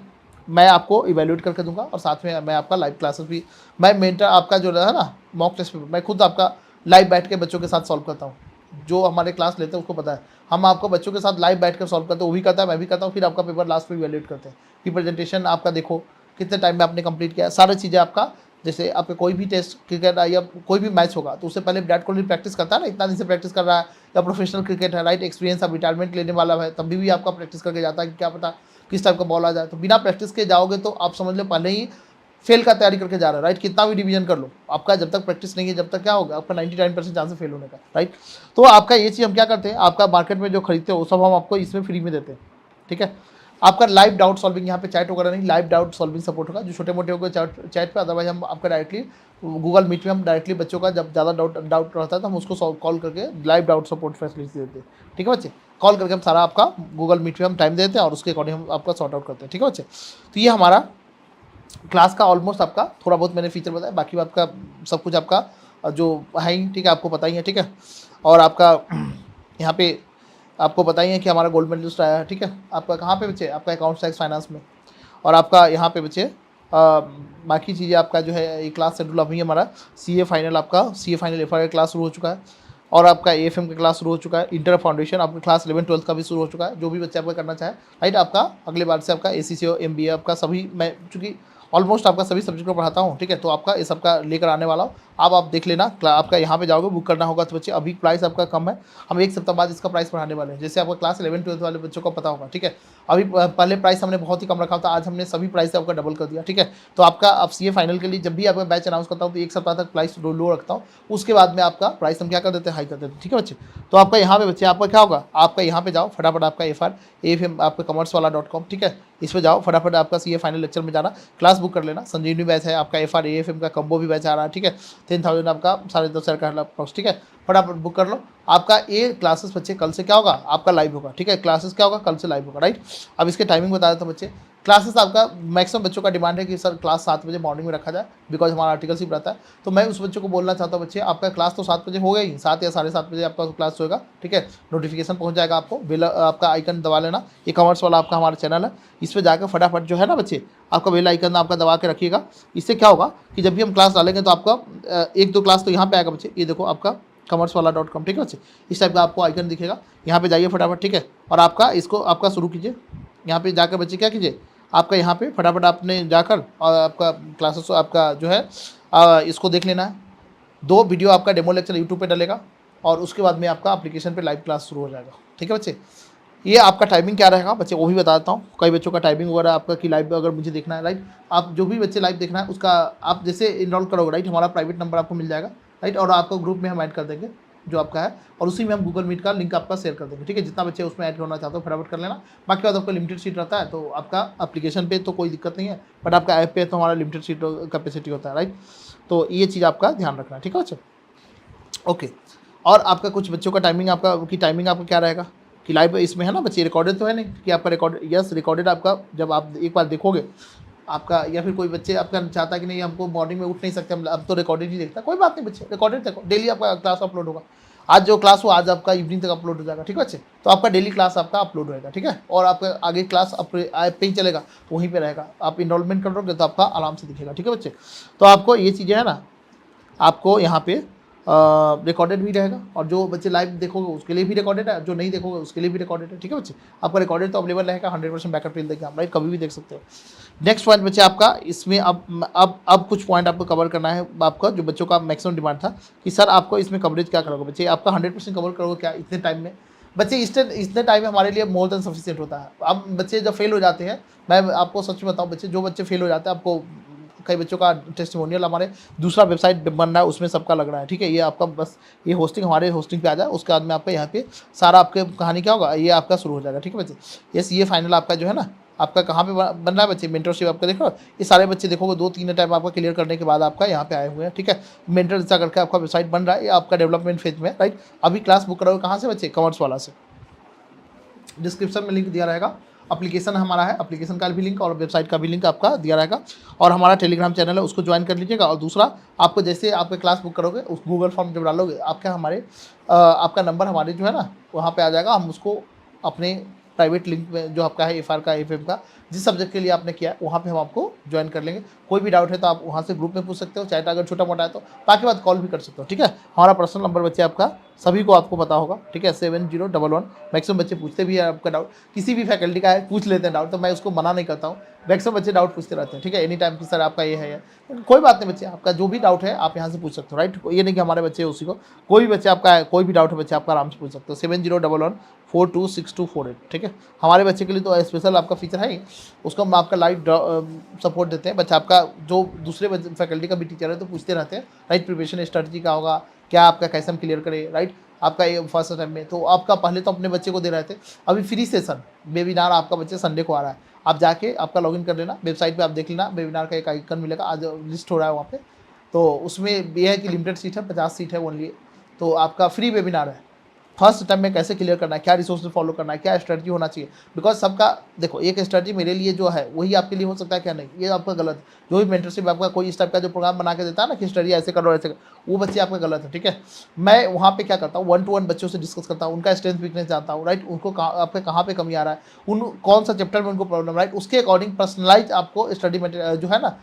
मैं आपको इवेल्यूएट करके दूंगा और साथ में मैं आपका लाइव क्लासेस भी, मैं मेंटर आपका जो है ना मॉक टेस्ट पे मैं खुद आपका लाइव बैठ के बच्चों के साथ सॉल्व करता हूँ। जो हमारे क्लास लेते हैं उसको पता है, हम आपको बच्चों के साथ लाइव बैठ कर सॉल्व करते हैं, वो भी करता है, मैं भी करता हूँ। फिर आपका पेपर लास्ट में इवेल्यूएट करते हैं कि प्रेजेंटेशन आपका देखो कितने टाइम में आपने कंप्लीट किया, सारी चीज़ें आपका। जैसे आपका कोई भी टेस्ट क्रिकेट या कोई भी मैच होगा तो उससे पहले विराट कोहली प्रैक्टिस करता है ना, इतना दिन से प्रैक्टिस कर रहा है, या प्रोफेशनल क्रिकेट है, राइट, एक्सपीरियंस, अब रिटायरमेंट लेने वाला है, तभी भी आपका प्रैक्टिस करके जाता है कि क्या पता किस टाइप का बॉल आ जाए। तो बिना प्रैक्टिस के जाओगे तो आप समझ लो पहले ही फेल का तैयारी करके जा रहा है, राइट। कितना भी डिवीजन कर लो, आपका जब तक प्रैक्टिस नहीं है, जब तक क्या होगा, आपका 99% चांस है फेल होने का, राइट। तो आपका ये चीज़ हम क्या करते हैं, आपका मार्केट में जो खरीदते हो वो सब हम आपको इसमें फ्री में देते हैं, ठीक है। आपका लाइव डाउट सॉल्विंग, यहाँ पे चैट वगैरह नहीं, लाइव डाउट सॉल्विंग सपोर्ट होगा, जो छोटे मोटे होगा चैट पे, अदरवाइज हम आपका डायरेक्टली गूगल मीट में हम डायरेक्टली बच्चों का जब ज़्यादा डाउट रहता है तो हम उसको कॉल करके लाइव डाउट सपोर्ट फैसिलिटी देते हैं, ठीक है बच्चे। कॉल करके हम सारा आपका गूगल मीट पे हम टाइम देते हैं और उसके अकॉर्डिंग हम आपका सॉर्ट आउट करते हैं, ठीक है बच्चे। तो ये हमारा क्लास का ऑलमोस्ट आपका थोड़ा बहुत मैंने फीचर बताया, बाकी आपका सब कुछ आपका जो है ही, ठीक है, आपको पता ही है, ठीक है। और आपका यहाँ पे आपको बताइए कि हमारा गोल्ड मेडलिस्ट आया है, ठीक है। आपका कहाँ पे बच्चे, आपका अकाउंट टैक्स फाइनेंस में। और आपका यहाँ पे बच्चे बाकी चीज़ें आपका जो है ये क्लास शेड्यूल अभी हमारा CA फाइनल, आपका CA फाइनल FR का क्लास शुरू हो चुका है, और आपका AFM का क्लास शुरू हो चुका है, इंटर फाउंडेशन आपका क्लास 11-12 का भी शुरू हो चुका है। जो भी बच्चे आपका करना चाहे, राइट, आपका अगले बार से आपका ACCA और MBA आपका सभी, मैं चूँकि ऑलमोस्ट आपका सभी सब्जेक्ट को पढ़ाता हूँ, ठीक है, तो आपका ये सबका लेकर आने वाला हूँ। आप देख लेना, आपका यहाँ पे जाओगे बुक करना होगा तो बच्चे अभी प्राइस आपका कम है, हम 1 सप्ताह बाद इसका प्राइस बढ़ाने वाले हैं। जैसे आपका क्लास 11-12 वाले बच्चों को पता होगा, ठीक है, अभी पहले प्राइस हमने बहुत ही कम रखा था, आज हमने सभी प्राइस आपका डबल कर दिया, ठीक है। तो आपका अब CA फाइनल के लिए जब भी आपका बैच अनाउंस करता हूँ तो 1 सप्ताह तक प्राइस लो रखता हूँ, उसके बाद में आपका प्राइस हम क्या कर देते हैं, हाई कर देते हैं, ठीक है बच्चे। तो आपका यहाँ पे बच्चे आपका क्या होगा, आपका यहाँ पे जाओ फटाफट, आपका FR AFM आपका commercewala.com, ठीक है, इस पर जाओ फटाफट, आपका CA फाइनल लेक्चर में जाना, क्लास बुक कर लेना। संजीवनी बैच है आपका, FR AFM का कम्बो भी बैच आ रहा है, ठीक है, 10,000 आपका 10,500 का अप्रॉक्स, ठीक है, फटाफट बुक कर लो। आपका ये क्लासेस बच्चे कल से क्या होगा, आपका लाइव होगा, ठीक है, क्लासेस क्या होगा, कल से लाइव होगा, राइट। अब इसके टाइमिंग बता देता हूँ बच्चे। क्लासेस आपका मैक्सिमम बच्चों का डिमांड है कि सर क्लास 7 बजे मॉर्निंग में रखा जाए, बिकॉज हमारा आर्टिकलशिप रहता है। तो मैं उस बच्चों को बोलना चाहता हूँ बच्चे, आपका क्लास तो 7 बजे होगा ही, 7 या 7:30 बजे आपका क्लास होगा, ठीक है, नोटिफिकेशन पहुँच जाएगा आपको, बेल आपका आइकन दबा लेना, ई कॉमर्स वाला आपका हमारा चैनल है, इस पर जाकर फटाफट जो है ना बच्चे, आपका बेल आइकन आपका दबा के रखिएगा। इससे क्या होगा कि जब भी हम क्लास डालेंगे तो आपका 1-2 क्लास तो यहाँ पे आएगा बच्चे, ये देखो आपका commercewala.com, ठीक है बच्चे, इस टाइप का आपको आइकन दिखेगा, यहाँ पे जाइए फटाफट, ठीक है। और आपका इसको आपका शुरू कीजिए, यहाँ पे जाकर बच्चे क्या कीजिए, आपका यहाँ पे फटाफट आपने जाकर और आपका क्लासेस आपका जो है इसको देख लेना है। 2 वीडियो आपका डेमो लेक्चर यूट्यूब पे डलेगा और उसके बाद में आपका एप्लीकेशन पे लाइव क्लास शुरू हो जाएगा, ठीक है बच्चे। ये आपका टाइमिंग क्या रहेगा बच्चे, वो भी बता देता हूँ। कई बच्चों का टाइमिंग वगैरह आपका कि लाइव अगर मुझे देखना है, राइट, आप जो भी बच्चे लाइव देखना है उसका आप जैसे इनरोल करोगे, राइट, हमारा प्राइवेट नंबर आपको मिल जाएगा, राइट, और आपको ग्रुप में हम ऐड कर देंगे जो आपका है, और उसी में हम गूगल मीट का लिंक आपका शेयर कर देंगे, ठीक है। जितना बच्चे उसमें ऐड करना चाहते हो फटाफट कर लेना। बाकी बात आपका लिमिटेड सीट रहता है, तो आपका एप्लीकेशन पे तो कोई दिक्कत नहीं है, बट आपका ऐप पे तो हमारा लिमिटेड सीट कैपेसिटी होता है, राइट। तो ये चीज़ आपका ध्यान रखना, ठीक है बच्चे, ओके। और आपका कुछ बच्चों का टाइमिंग आपका की टाइमिंग आपका क्या रहेगा कि लाइव इसमें है ना बच्चे, रिकॉर्डेड तो है नहीं कि आपका रिकॉर्ड, यस रिकॉर्डेड आपका जब आप एक बार देखोगे आपका, या फिर कोई बच्चे आपका चाहता है कि नहीं हमको मॉर्निंग में उठ नहीं सकते हम, अब तो रिकॉर्डेड ही देखता, कोई बात नहीं बच्चे, रिकॉर्डेड देखो, डेली आपका क्लास अपलोड होगा। आज जो क्लास हो आज आपका इवनिंग तक अपलोड हो जाएगा, ठीक है बच्चे। तो आपका डेली क्लास आपका अपलोड होएगा, ठीक है, और आपका आगे क्लास ऐप पे ही चलेगा, वहीं पे रहेगा। आप इनरोलमेंट करोगे तो आपका आराम से दिखेगा, ठीक है बच्चे। तो आपको ये चीज़ें है ना, आपको यहाँ पे रिकॉर्डेड भी रहेगा, और जो बच्चे लाइव देखोगे उसके लिए भी रिकॉर्डेड है, जो नहीं देखोगे उसके लिए भी रिकॉर्डेड है, ठीक है बच्चे। आपका रिकॉर्डेड तो अवेलेबल रहेगा, 100% बैकअप मिल देगा, राइट, कभी भी देख सकते हो। नेक्स्ट पॉइंट बच्चे आपका इसमें अब कुछ पॉइंट आपको कवर करना है। आपका जो बच्चों का मैक्सिमम डिमांड था कि सर आपको इसमें कवरेज क्या करोगे बच्चे, आपका 100% कवर करोगे क्या इतने टाइम में बच्चे, इतने टाइम में हमारे लिए मोर देन सफिशिएंट होता है। अब बच्चे जब फेल हो जाते हैं, मैं आपको सच में बताऊँ बच्चे, जो बच्चे फेल हो जाते हैं, आपको कई बच्चों का टेस्टिमोनियल हमारे दूसरा वेबसाइट बन रहा है, उसमें सबका लग रहा है, ठीक है। ये आपका बस ये होस्टिंग हमारे होस्टिंग पे आ जाए, उसके बाद में आपका यहाँ पे सारा आपके कहानी क्या होगा, ये आपका शुरू हो जाएगा, ठीक है बच्चे। यस, ये फाइनल आपका जो है ना, आपका कहाँ पे बन रहा है बच्चे, मेंटरशिप आपका देखो, ये सारे बच्चे देखोगे 2-3 टाइम आपका क्लियर करने के बाद आपका यहाँ पे आए हुए हैं, ठीक है। मेंटर जैसा करके आपका वेबसाइट बन रहा है, ये आपका डेवलपमेंट फेज में, राइट। अभी क्लास बुक करोगे कहाँ से बच्चे, कॉमर्स वाला से, डिस्क्रिप्शन में लिंक दिया रहेगा। एप्लीकेशन हमारा है, एप्लीकेशन का भी लिंक और वेबसाइट का भी लिंक आपका दिया रहेगा, और हमारा टेलीग्राम चैनल है, उसको ज्वाइन कर लीजिएगा। और दूसरा, आपको जैसे आपके क्लास बुक करोगे उस गूगल फॉर्म जब डालोगे आपका हमारे आपका नंबर हमारे जो है ना वहाँ पे आ जाएगा, हम उसको अपने प्राइवेट लिंक में जो आपका है एफआर का एफएम का जिस सब्जेक्ट के लिए आपने किया है वहाँ पे हम आपको ज्वाइन कर लेंगे। कोई भी डाउट है तो आप वहाँ से ग्रुप में पूछ सकते हो, चाहे अगर छोटा मोटा है तो, बाकी बात कॉल भी कर सकते हो, ठीक है। हमारा पर्सनल नंबर बच्चे आपका सभी को आपको पता होगा, ठीक है, 7011। मैक्सिमम बच्चे पूछते भी है आपका डाउट, किसी भी फैकल्टी का है पूछ लेते हैं डाउट, तो मैं उसको मना नहीं करता हूँ, मैक्सिमम बच्चे डाउट पूछते रहते हैं, ठीक है, एनी टाइम कि सर आपका ये है या कोई बात नहीं बच्चे, आपका जो भी डाउट है आप यहाँ से पूछ सकते हो, राइट। ये नहीं कि हमारे बच्चे उसी को, कोई भी बच्चे आपका कोई भी डाउट है बच्चे आपका आराम से पूछ सकते हो। 7011426248, ठीक है। हमारे बच्चे के लिए तो स्पेशल आपका फीचर है ही, उसको हम आपका लाइव सपोर्ट देते हैं। बच्चा आपका जो दूसरे फैकल्टी का भी टीचर है तो पूछते रहते हैं, राइट, प्रिपरेशन स्ट्रेटजी का होगा क्या, आपका कैसे हम क्लियर करें, राइट। आपका ये फर्स्ट टाइम में तो आपका पहले तो अपने बच्चे को दे रहे थे, अभी फ्री सेशन वेबिनार आपका बच्चे संडे को आ रहा है, आप जाके आपका लॉगिन कर लेना, वेबसाइट पे आप देख लेना, वेबिनार का एक आइकन मिलेगा, आज लिस्ट हो रहा है वहाँ पे। तो उसमें ये है कि लिमिटेड सीट है, 50 सीट है ओनली, तो आपका फ्री वेबिनार है। फर्स्ट टाइम में कैसे क्लियर करना है, क्या रिसोर्स फॉलो करना है, क्या स्ट्रेटजी होना चाहिए, बिकॉज सबका देखो एक स्ट्रेटजी मेरे लिए जो है वही आपके लिए हो सकता है क्या नहीं, ये आपका गलत है। जो भी मेंटरशिप आपका कोई इस टाइप का जो प्रोग्राम बना के देता है ना कि स्टडी ऐसे करो ऐसे करो, वो बच्चे आपका गलत है, ठीक है। मैं वहाँ पे क्या करता हूँ, 1-to-1 बच्चों से डिस्कस करता हूँ, उनका स्ट्रेंथ वीकनेस जानता हूँ, राइट, उनको आपके कहाँ पे कमी आ रहा है, उन कौन सा चैप्टर में उनको प्रॉब्लम, राइट, उसके अकॉर्डिंग पर्सनलाइज आपको स्टडी जो है ना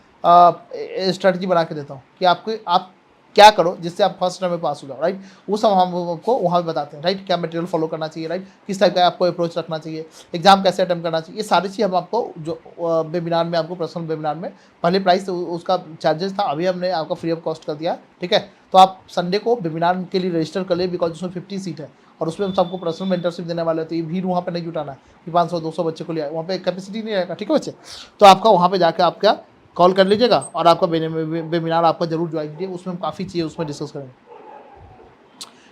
स्ट्रेटजी बना के देता हूँ कि आप क्या करो जिससे आप फर्स्ट टर्म में पास हो जाओ, राइट। वो सब हम आपको वहाँ पे बताते हैं, राइट, क्या मटेरियल फॉलो करना चाहिए, राइट, किस टाइप का आपको अप्रोच रखना चाहिए, एग्जाम कैसे अटेम्प्ट करना चाहिए, ये सारी चीज़ हम आपको जो वेबिनार में आपको पर्सनल वेबिनार में पहले प्राइस उसका चार्जेस था, अभी हमने आपका फ्री ऑफ कॉस्ट कर दिया, ठीक है। तो आप संडे को वेबिनार के लिए रजिस्टर कर ले, बिकॉज उसमें 50 सीट है और उसमें हम सबको पर्सनल मेंटरशिप देने वाले हैं, तो ये भीड़ वहाँ पे नहीं जुटाना है कि 500-200 बच्चे को लिया, वहाँ पे कैपेसिटी नहीं रहेगा, ठीक है बच्चे। तो आपका वहाँ पे जाकर आपका कॉल कर लीजिएगा और आपका वेबिनार आपका जरूर ज्वाइन कीजिए, उसमें हम काफ़ी चीज़ें उसमें डिस्कस करेंगे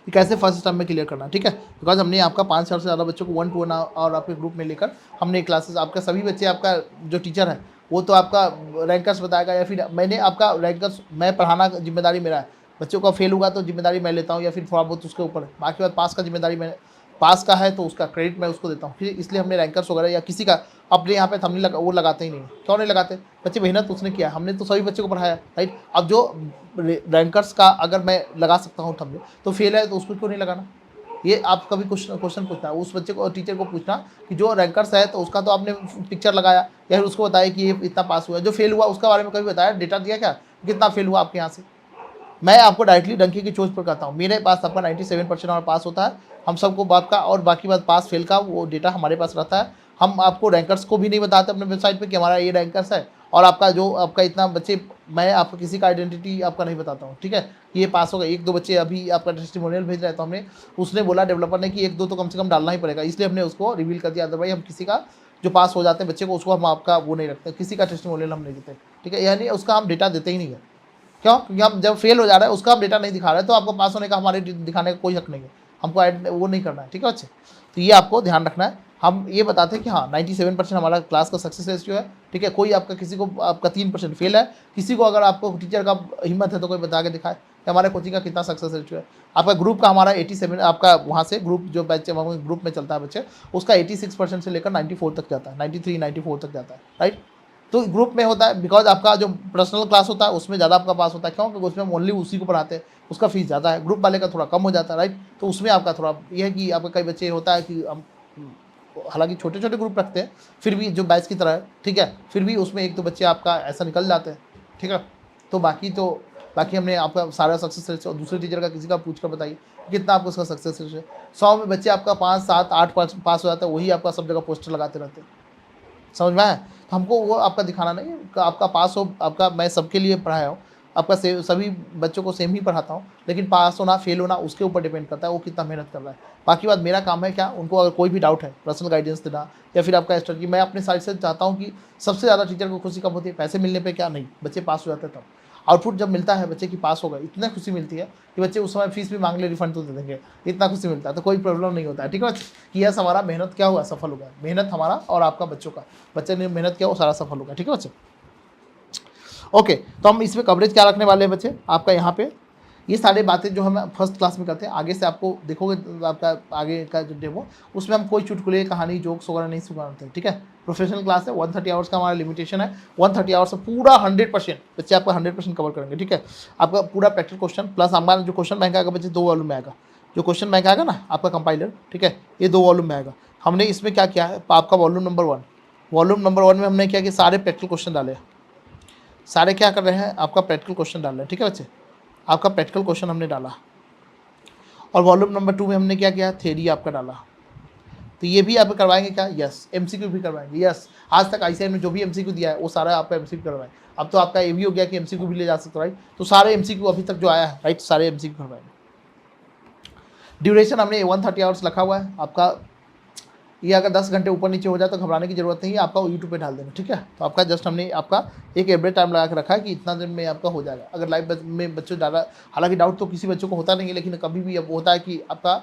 कि कैसे फर्स्ट टर्म में क्लियर करना, ठीक है। बिकॉज हमने आपका 5,000 से ज़्यादा बच्चों को 1-to-1 और आपके ग्रुप में लेकर हमने क्लासेस, आपका सभी बच्चे, आपका जो टीचर है वो तो आपका रैंकर्स बताएगा, या फिर मैंने आपका रैंकर्स मैं पढ़ाना जिम्मेदारी मेरा है, बच्चों का फेल हुआ तो जिम्मेदारी मैं लेता हूँ, या फिर थोड़ा बहुत उसके ऊपर, बाकी बात पास का जिम्मेदारी मैं, पास का है तो उसका क्रेडिट मैं उसको देता हूँ, फिर इसलिए हमने रैंकर्स वगैरह या किसी का अपने यहाँ पे थंबनेल वो लगाते ही नहीं, क्यों नहीं लगाते, बच्चे मेहनत उसने किया, हमने तो सभी बच्चों को पढ़ाया, राइट। अब जो रैंकर्स का अगर मैं लगा सकता हूँ थंबनेल तो फेल है तो उसको क्यों नहीं लगाना, ये आप कभी क्वेश्चन पूछना उस बच्चे को और टीचर को पूछना कि जो रैंकर्स है तो उसका तो आपने पिक्चर लगाया या फिर उसको बताया कि ये इतना पास हुआ, जो फेल हुआ उसका बारे में कभी बताया, डेटा दिया क्या कितना फेल हुआ आपके यहाँ से। मैं आपको डायरेक्टली डंकी की चोट पर कहता हूँ, मेरे पास आपका 97% हमारा पास होता है, हम सबको बात का और बाकी बात पास फेल का वो डेटा हमारे पास रहता है। हम आपको रैंकर्स को भी नहीं बताते अपने वेबसाइट पे कि हमारा ये रैंकर्स है और आपका जो आपका इतना बच्चे, मैं आपको किसी का आइडेंटिटी आपका नहीं बताता हूँ, ठीक है, कि ये पास हो गए। एक दो बच्चे अभी आपका टेस्टिमोनियल भेज रहे हैं, तो हमने उसने बोला डेवलपर ने कि एक दो तो कम से कम डालना ही पड़ेगा, इसलिए हमने उसको रिवील कर दिया। अदरवाइज हम किसी का जो पास हो जाते हैं बच्चे को, उसको हम आपका वो नहीं रखते, किसी का टेस्टिमोनियल हम नहीं देते, ठीक है, यानी उसका हम डेटा देते ही नहीं है। क्यों? क्योंकि हम जब फेल हो जा रहा है उसका हम डेटा नहीं दिखा रहे हैं, तो आपको पास होने का हमारे दिखाने का कोई हक नहीं है, हमको वो नहीं करना है, ठीक है बच्चे। तो ये आपको ध्यान रखना है। हम ये बताते हैं कि हाँ 97% हमारा क्लास का सक्सेस रेशियो है, ठीक है। कोई आपका किसी को आपका 3% फेल है, किसी को अगर आपको टीचर का हिम्मत है तो कोई बता के दिखाए कि हमारे कोचिंग का कितना सक्सेस रेशियो है। आपका ग्रुप का हमारा 87, आपका वहाँ से ग्रुप जो बैच ग्रुप में चलता है बच्चे, उसका 86% से लेकर 94 तक जाता है, 93 94 तक जाता है, राइट। तो ग्रुप में होता है, बिकॉज आपका जो पर्सनल क्लास होता है उसमें ज़्यादा आपका पास होता है। क्यों? क्योंकि उसमें हम ओनली उसी को पढ़ाते हैं, उसका फीस ज़्यादा है। ग्रुप वाले का थोड़ा कम हो जाता है, राइट। तो उसमें आपका थोड़ा ये है कि आपका कई बच्चे होता है कि हम हालांकि छोटे छोटे ग्रुप रखते हैं, फिर भी जो बैच की तरह है, ठीक है, फिर भी उसमें एक दो बच्चे आपका ऐसा निकल जाते हैं, ठीक है। तो बाकी हमने आपका सारा सक्सेस रेट और दूसरे टीचर का किसी का पूछ कर बताइए कितना आपको उसका सक्सेस रेट है। 100 में बच्चे आपका 5 7 8 पास हो जाता है, वही आपका सब जगह पोस्टर लगाते रहते हैं, समझ में आया। तो हमको वो आपका दिखाना नहीं है, आपका पास हो, आपका मैं सबके लिए पढ़ाया हूँ, आपका सभी बच्चों को सेम ही पढ़ाता हूँ, लेकिन पास होना फेल होना उसके ऊपर डिपेंड करता है वो कितना मेहनत कर रहा है। बाकी बात मेरा काम है क्या, उनको अगर कोई भी डाउट है पर्सनल गाइडेंस देना या फिर आपका स्ट्रेटजी। मैं अपने साइड से चाहता हूँ कि सबसे ज़्यादा टीचर को खुशी कब होती है, पैसे मिलने पर क्या नहीं, बच्चे पास हो जाते हैं तब। आउटपुट जब मिलता है बच्चे की पास हो गए, इतना खुशी मिलती है कि बच्चे उस समय फीस भी मांग ले, रिफंड तो दे देंगे, इतना खुशी मिलता है, तो कोई प्रॉब्लम नहीं होता है, ठीक है कि यस हमारा मेहनत क्या हुआ, सफल हो गया, मेहनत हमारा और आपका बच्चों का, बच्चे ने मेहनत किया वो सारा सफल हो गया, ठीक है बच्चे। ओके, तो हम इसमें कवरेज क्या रखने वाले हैं बच्चे, आपका यहाँ पे ये सारी बातें जो हम फर्स्ट क्लास में करते हैं, आगे से आपको देखोगे तो आपका आगे का जो डेमो, उसमें हम कोई चुटकुले कहानी जोक्स वगैरह नहीं सुनाते, ठीक है। प्रोफेशनल क्लास है, 130 आवर्स का हमारा लिमिटेशन है, 130 आवर्स से पूरा 100% बच्चे आपका 100% कवर करेंगे, ठीक है। आपका पूरा प्रैक्टिकल क्वेश्चन प्लस हमारा जो क्वेश्चन बैंक आएगा बच्चे 2 वॉल्यूम में आएगा, जो क्वेश्चन बैंक आएगा ना आपका कंपाइलर, ठीक है, ये 2 वॉल्यूम में आएगा। हमने इसमें क्या किया है, आपका वॉल्यूम नंबर 1 में हमने क्या किया, सारे प्रैक्टिकल क्वेश्चन डाले, सारे क्या कर रहे हैं, आपका प्रैक्टिकल क्वेश्चन डाल रहे हैं, ठीक है बच्चे, आपका प्रैक्टिकल क्वेश्चन हमने डाला। और वॉल्यूम नंबर 2 में हमने क्या किया, थ्योरी आपका डाला। तो ये भी आप करवाएंगे क्या, यस। एमसीक्यू भी करवाएंगे, यस। आज तक आईसीआई में जो भी एमसीक्यू दिया है वो सारा आपका एमसीक्यू करवाएंगे। अब तो आपका ये भी हो गया कि एमसीक्यू भी ले जा सकते हो, राइट। तो सारे एमसीक्यू अभी तक जो आया है, राइट, सारे एमसीक्यू करवाएंगे। ड्यूरेशन हमने 130 आवर्स रखा हुआ है आपका। ये अगर 10 घंटे ऊपर नीचे हो जाए तो घबराने की जरूरत नहीं है, आपका यूट्यूब पे डाल देना, ठीक है। तो आपका जस्ट हमने आपका एक एवरेज टाइम लगा के रखा है कि इतना दिन में आपका हो जाएगा। अगर लाइव में बच्चों ज़्यादा, हालांकि डाउट तो किसी बच्चों को होता नहीं है, लेकिन कभी भी अब होता है कि आपका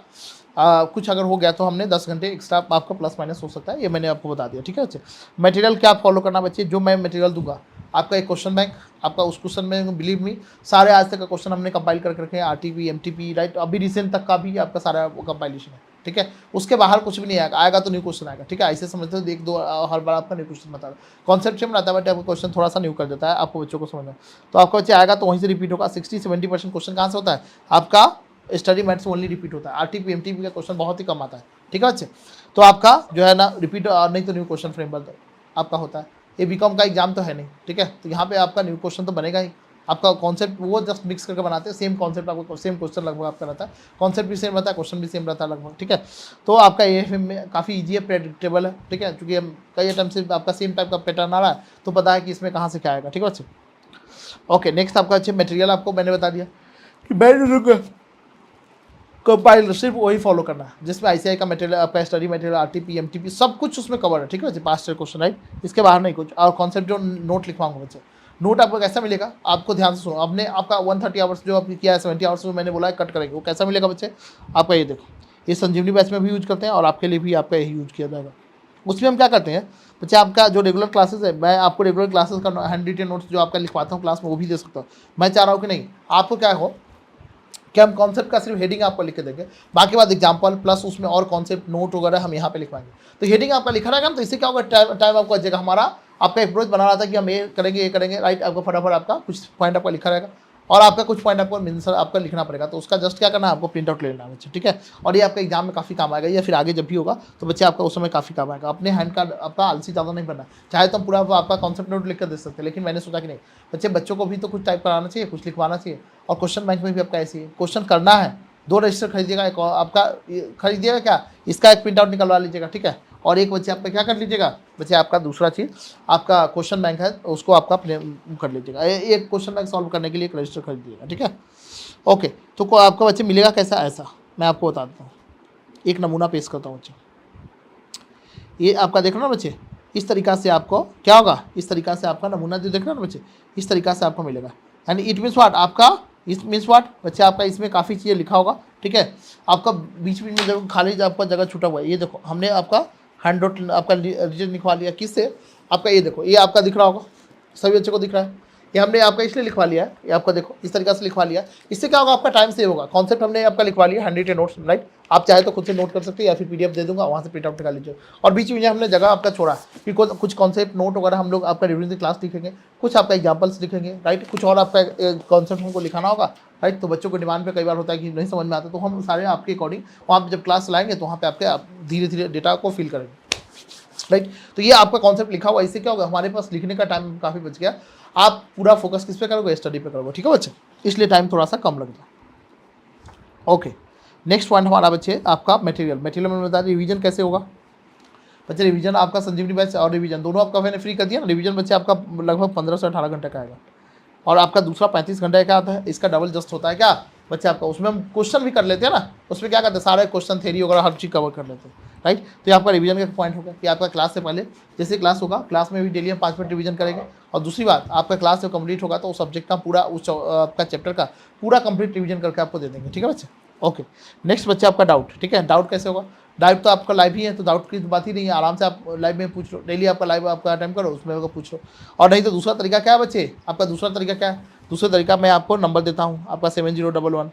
कुछ अगर हो गया तो हमने 10 घंटे एक्स्ट्रा आपका प्लस माइनस हो सकता है, ये मैंने आपको बता दिया, ठीक है बच्चे। मटेरियल क्या फॉलो करना बच्चे, जो मैं मटेरियल दूंगा आपका एक क्वेश्चन बैंक, आपका उस क्वेश्चन में बिलीव मी सारे आज तक का क्वेश्चन हमने कंपाइल करके रखे हैं, आरटीपी एमटीपी, राइट, अभी रिसेंट तक का भी आपका सारा वो कंपाइलेशन है, ठीक है। उसके बाहर कुछ भी नहीं आएगा, आएगा तो न्यू क्वेश्चन आएगा, ठीक है। ऐसे समझते हो, एक दो हर बार आपका न्यू क्वेश्चन बता रहा है, कॉन्सेप्ट सेम रहता है, बट आपको क्वेश्चन थोड़ा सा न्यू कर देता है आपको बच्चों को समझना। तो आपका बच्चे आएगा तो वहीं से रिपीट होगा। 60-70% क्वेश्चन कहाँ से होता है, आपका स्टडी मैथ्स ओनली रिपीट होता है, आरटीपी एमटीपी का क्वेश्चन बहुत ही कम आता है, ठीक है बच्चे। तो आपका जो है ना रिपीट, नहीं तो न्यू क्वेश्चन फ्रेमवर्क आपका होता है। ये बीकॉम का एग्जाम तो है नहीं, ठीक है, तो यहाँ पे आपका न्यू क्वेश्चन तो बनेगा ही। आपका कॉन्सेप्ट वो जस्ट मिक्स करके बनाते हैं, सेम कॉन्सेप्ट आपको, सेम क्वेश्चन लगभग आपका रहता है, कॉन्सेप्ट भी सेम रहता है, क्वेश्चन भी सेम रहता है लगभग, ठीक है। तो आपका एएफएम में काफ़ी ईजी है, प्रेडिक्टेबल है, ठीक है, क्योंकि हम कई टाइम से आपका सेम टाइप का पैटर्न आ रहा है, तो पता है कि इसमें कहाँ से क्या आएगा, ठीक है बच्चे। ओके, नेक्स्ट आपका अच्छे मटेरियल आपको मैंने बता दिया कि मैं कंपाइलर सिर्फ वही फॉलो करना है जिसमें आईसीआई का मटेरियल, आपका स्टडी मटेरियल, आरटीपी एमटीपी सब कुछ उसमें कवर है, ठीक है बच्चे, पास्ट ईयर क्वेश्चन, राइट, इसके बाहर नहीं कुछ। और कॉन्सेप्ट जो नोट लिखवाऊंगा बच्चे, नोट आपको कैसा मिलेगा, आपको ध्यान से सुनो। आपने आपका 130 आवर्स जो आपने किया है, 70 आवर्स में मैंने बोला है कट करेंगे, वो कैसा मिलेगा बच्चे, आपका ये देखो, ये संजीवनी बैच में भी यूज करते हैं और आपके लिए भी आपका यही यूज किया जाएगा। उसमें हम क्या करते हैं बच्चे, आपका जो रेगुलर क्लासेस है, मैं आपको रेगुलर क्लासेस का हैंड रिटेन नोट्स जो आपका लिखवाता हूँ क्लास में वो भी दे सकता हूँ। मैं चाह रहा हूँ कि नहीं, आपको क्या हो कि हम कॉन्सेप्ट का सिर्फ हेडिंग आपको लिख के देंगे, बाकी बात एग्जांपल प्लस उसमें और कॉन्सेप्ट नोट वगैरह हम यहाँ पे लिखवाएंगे। तो हेडिंग आपका लिखा रहेगा ना, तो इससे क्या होगा, टाइम आपको बचेगा। हमारा आपका अप्रोच बना रहा था कि हम ये करेंगे, राइट, आपको फटाफट आपका कुछ पॉइंट आपका लिखा रहेगा और आपका कुछ पॉइंट आपको आंसर आपका लिखना पड़ेगा, तो उसका जस्ट क्या करना है, आपको प्रिंट आउट ले लेना बच्चे, ठीक है। और ये आपका एग्जाम में काफ़ी काम आएगा, या फिर आगे जब भी होगा तो बच्चे आपका उस समय काफ़ी काम आएगा। अपने हैंड कार्ड आपका आलसी ज़्यादा नहीं बनना, चाहे तो हम पूरा आपका कॉन्सेप्ट नोट लिख कर दे सकते हैं, लेकिन मैंने सोचा कि नहीं बच्चों को भी तो कुछ टाइप कराना चाहिए, कुछ लिखवाना चाहिए। और क्वेश्चन बैंक में भी आपका ऐसे ही क्वेश्चन करना है, 2 रजिस्टर खरीदिएगा, एक आपका खरीदिएगा क्या, इसका एक प्रिंट आउट निकलवा लीजिएगा, ठीक है, और एक बच्चे आपका क्या कर लीजिएगा, बच्चे आपका दूसरा चीज़ आपका क्वेश्चन बैंक है उसको आपका कर लीजिएगा, एक क्वेश्चन बैंक सॉल्व करने के लिए एक रजिस्टर खरीद लीजिएगा, ठीक है। ओके, तो आपका बच्चे मिलेगा कैसा, ऐसा मैं आपको बता देता हूँ, एक नमूना पेश करता हूँ बच्चे। ये आपका देख रहे हो ना बच्चे, इस तरीक़ा से आपको क्या होगा, इस तरीक़ा से आपका नमूना जो देख रहे हो ना बच्चे, इस तरीक़ा से आपको मिलेगा। एंड इट मीन्स व्हाट, आपका इस मीन्स व्हाट बच्चे, आपका इसमें काफ़ी चीज़ें लिखा होगा, ठीक है। आपका बीच बीच में जब खाली आपका जगह छूटा हुआ है, ये देखो हमने आपका हैंड आउट आपका रीजन लिखवा लिया, किससे, आपका ये देखो, ये आपका दिख रहा होगा, सभी बच्चों को दिख रहा है, ये हमने आपका इसलिए लिखवा लिया है, ये आपका देखो इस तरीके से लिखवा लिया। इससे क्या होगा, आपका टाइम सेव होगा, कॉन्सेप्ट हमने आपका लिखवा लिया, 100 नोट्स, राइट। आप चाहे तो खुद से नोट कर सकते हैं या फिर पीडीएफ दे दूंगा, वहाँ से प्रिंट आउट निकाल लीजिए। और बीच में हमने जगह आपका छोड़ा कि कुछ कॉन्सेप्ट नोट वगैरह हम लोग आपका ड्यूरिंग द क्लास लिखेंगे, कुछ आपका एग्जाम्पल्स लिखेंगे, राइट, कुछ और आपका कॉन्सेप्ट हमको लिखाना होगा, राइट। तो बच्चों को डिमांड पे कई बार होता है कि नहीं समझ में आता, तो हम सारे आपके अकॉर्डिंग वहाँ पर जब क्लास चलाएंगे तो वहाँ पे आपके धीरे धीरे डेटा को फिल करेंगे, राइट। तो ये आपका कॉन्सेप्ट लिखा हुआ, इससे क्या होगा, हमारे पास लिखने का टाइम काफ़ी बच गया। आप पूरा फोकस किस पे करोगे, स्टडी पे करोगे, ठीक है बच्चे, इसलिए टाइम थोड़ा सा कम लगता है। ओके, नेक्स्ट पॉइंट हमारा बच्चे आपका मटेरियल में बता दें रिवीजन कैसे होगा बच्चे। रिवीजन आपका संजीवनी बैच और रिवीजन दोनों आपका मैंने फ्री कर दिया ना। रिवीजन बच्चे आपका लगभग 15 से 18 घंटे का आएगा, और आपका दूसरा 35 घंटे का आता है, इसका डबल जस्ट होता है क्या बच्चे आपका, उसमें हम क्वेश्चन भी कर लेते हैं ना, उसमें क्या करते हैं, सारे क्वेश्चन थ्योरी वगैरह हर चीज़ कवर कर लेते हैं, राइट। तो ये आपका रिवीजन का पॉइंट होगा कि आपका क्लास से पहले जैसे क्लास होगा, क्लास में भी डेली हम 5 मिनट रिवीजन करेंगे। और दूसरी बात, आपका क्लास जब कंप्लीट होगा तो उस सब्जेक्ट का पूरा उस आपका चैप्टर का पूरा कंप्लीट रिवीजन करके आपको दे देंगे, ठीक है बच्चे। ओके, नेक्स्ट बच्चे आपका डाउट, ठीक है। डाउट कैसे होगा, डाउट तो आपका लाइव ही है, तो डाउट की बात ही नहीं है, आराम से आप लाइव में पूछ लो, डेली आपका लाइव आपका अटेम्प्ट करो, उसमें होगा पूछ लो। और नहीं तो दूसरा तरीका क्या है बच्चे, आपका दूसरा तरीका क्या है, दूसरा तरीका मैं आपको नंबर देता हूँ आपका 7011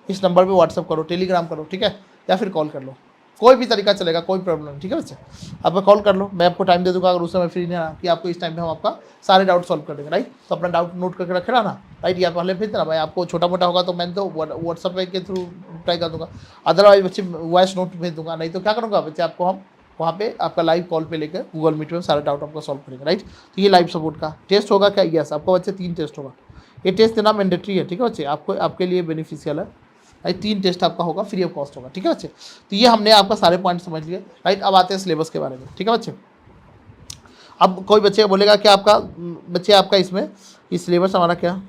इस नंबर पे व्हाट्सअप करो, टेलीग्राम करो, ठीक है, या फिर कॉल कर लो, कोई भी तरीका चलेगा, कोई प्रॉब्लम नहीं, ठीक है बच्चे। आप कॉल कर लो, मैं आपको टाइम दे दूंगा, अगर उस समय फ्री नहीं रहा कि आपको इस टाइम पे हम आपका सारे डाउट सॉल्व कर देंगे, राइट। तो अपना डाउट नोट करके रखे ना, राइट, या पहले भेज देना भाई, आपको छोटा मोटा होगा तो मैं तो व्हाट्सअप के थ्रू ट्राई कर दूंगा, अदरवाइज बच्चे वॉइस नोट भेज दूंगा, नहीं तो क्या करूँगा बच्चे, आपको हम वहाँ पे आपका लाइव कॉल पे लेकर गूगल मीट में सारे डाउट आपको सॉल्व करेंगे, राइट। तो ये लाइव सपोर्ट का टेस्ट होगा क्या, यस, आपको बच्चे 3 टेस्ट होगा, ये टेस्ट देना मैंडेटरी है, ठीक है बच्चे, आपको आपके लिए बेनिफिशियल है, राइट। 3 टेस्ट आपका होगा, फ्री ऑफ कॉस्ट होगा, ठीक है बच्चे। तो ये हमने आपका सारे पॉइंट समझ लिए, राइट। अब आते हैं सिलेबस के बारे में, ठीक है बच्चे। अब कोई बच्चे बोलेगा कि आपका बच्चे आपका इसमें ये सिलेबस हमारा क्या,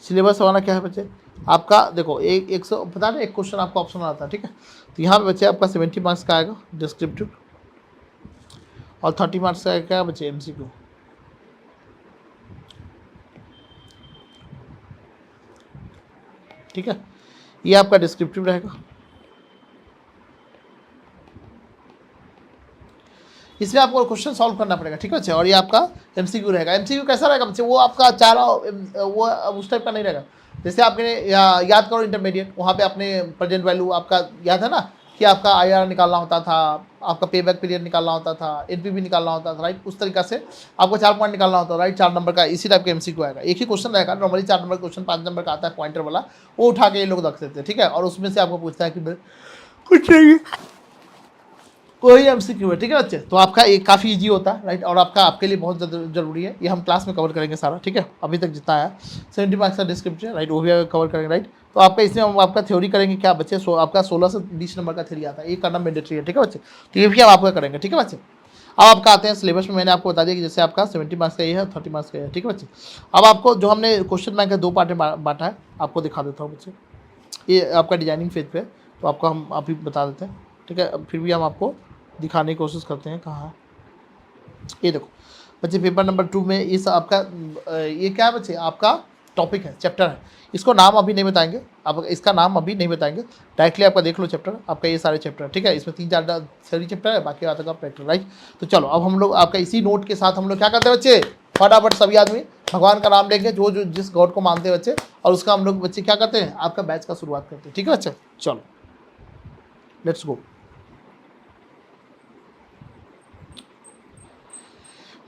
सिलेबस हमारा क्या है बच्चे, आपका देखो एक सौ पता नहीं, एक क्वेश्चन आपका ऑप्शन आता है, ठीक है। तो यहाँ पे बच्चे आपका 70 मार्क्स का आएगा डिस्क्रिप्टिव, और 30 मार्क्स का क्या बच्चे MCQ, ठीक है। ये आपका डिस्क्रिप्टिव रहेगा, इसमें आपको क्वेश्चन सॉल्व करना पड़ेगा, ठीक है बच्चे। और ये आपका MCQ रहेगा। MCQ कैसा रहेगा बच्चे, वो आपका वो उस टाइप का नहीं रहेगा, जैसे आपने याद करो इंटरमीडिएट, वहाँ पे आपने प्रेजेंट वैल्यू आपका याद है ना, कि आपका IR निकालना होता था, आपका पे बैक पीरियड निकालना होता था, NPV निकालना होता था, राइट। उस तरीका से आपको 4 पॉइंट निकालना होता है, राइट, 4 नंबर का, इसी टाइप का MCQ आएगा। एक ही क्वेश्चन रहेगा, नॉर्मली 4 नंबर क्वेश्चन 5 नंबर का आता है पॉइंटर वाला, वो उठा के ये लोग रख देते हैं, ठीक है। और उसमें से आपको पूछता है कि कुछ नहीं, कोई MCQ है, ठीक है बच्चे। तो आपका ये काफ़ी इजी होता है, राइट, और आपका आपके लिए बहुत जरूरी है, ये हम क्लास में कवर करेंगे सारा, ठीक है। अभी तक जितना आया 70 मार्क्स का डिस्क्रिप्शन, राइट, वो भी कवर करेंगे, राइट। तो आपका इसमें हम आपका थ्योरी करेंगे क्या बच्चे, आपका 16 से 20 नंबर का थ्योरी आता है, ये करना मैंडेटरी है, ठीक है बच्चे। तो ये भी हम आपका करेंगे, ठीक है बच्चे। अब आपका आते हैं सिलेबस में, मैंने आपको बता दिया कि जैसे आपका 70 मार्क्स का ये है, 30 मार्क्स का ये है, ठीक है बच्चे। अब आपको जो हमने क्वेश्चन बैंक का 2 पार्ट में बांटा है, आपको दिखा देता हूँ बच्चे। ये आपका डिजाइनिंग फेज पे, तो आपको हम अभी बता देते हैं, ठीक है। फिर भी हम आपको दिखाने की कोशिश करते हैं कहाँ है, ये देखो बच्चे, पेपर नंबर 2 में इस आपका ये क्या है बच्चे, आपका टॉपिक है, चैप्टर है, इसको नाम अभी नहीं बताएंगे, आप इसका नाम अभी नहीं बताएंगे, डायरेक्टली आपका देख लो चैप्टर, आपका ये सारे चैप्टर, ठीक है। इसमें 3-4 थ्योरी चैप्टर है, बाकी आता का प्रैक्टिकल, राइट। तो चलो अब हम लोग आपका इसी नोट के साथ हम लोग क्या करते हैं बच्चे, फटाफट सभी आदमी भगवान का नाम लेंगे, जो जो जिस गॉड को मानते हैं बच्चे, और उसका हम लोग बच्चे क्या करते हैं, आपका बैच का शुरुआत करते हैं, ठीक है बच्चे। चलो लेट्स गो।